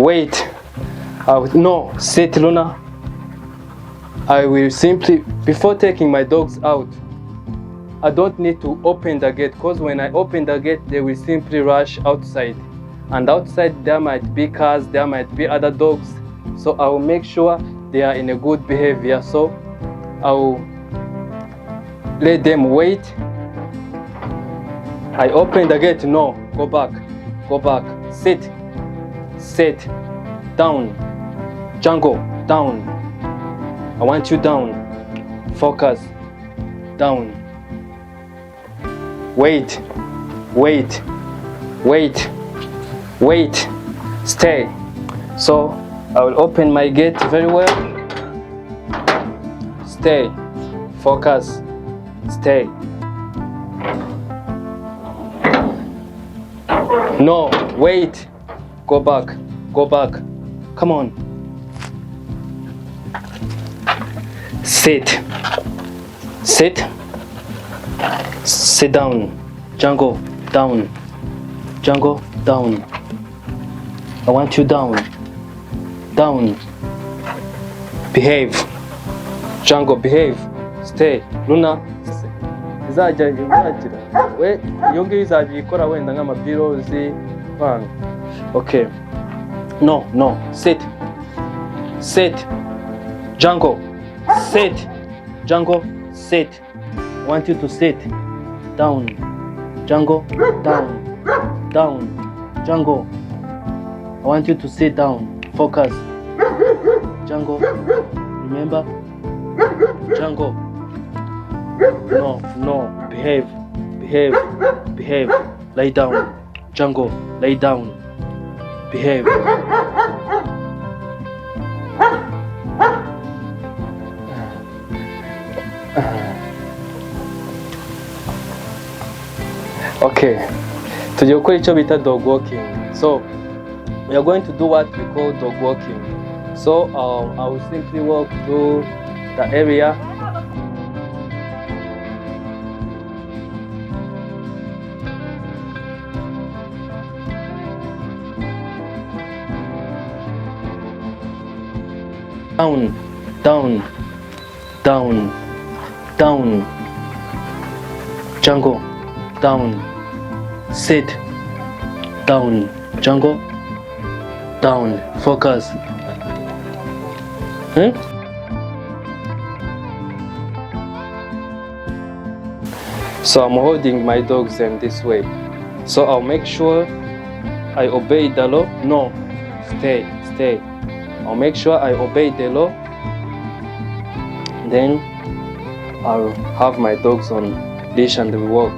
Wait. No, sit, Luna. I will simply, before taking my dogs out, I don't need to open the gate, because when I open the gate, they will simply rush outside. And outside there might be cars, there might be other dogs. So I will make sure they are in a good behavior. So I will let them wait. I open the gate. No, go back. Go back. Sit. Sit. Down. Django, down. I want you down. Focus. Down. Wait. Wait. Wait. Wait. Stay. So I will open my gate very well. Stay. Focus. Stay. No, wait. Go back. Go back. Come on. Sit. Sit. Sit down. Django, down. Django, down. I want you down. Down. Behave. Django, behave. Stay. Luna. Izajya we yonge izajya ikora wenda nk'amabirozi bana. Okay. No, no. Sit. Sit. Django. Sit. Django, sit. I want you to sit. Down. Django, down. Down. Django. I want you to sit down. Focus. Django. Remember? Django. No, no. Behave. Behave. Behave. Lay down. Django, lay down. Behave. Okay. Tugiye gukora icyo bita dog walking. So we are going to do what we call dog walking. So I will simply walk through the area. Down, down, down, down. Django, down. Sit, down. Django, down. Focus. So I'm holding my dogs in this way. So I'll make sure I obey the law. No, stay, stay. I'll make sure I obey the law. Then I'll have my dogs on leash and we walk.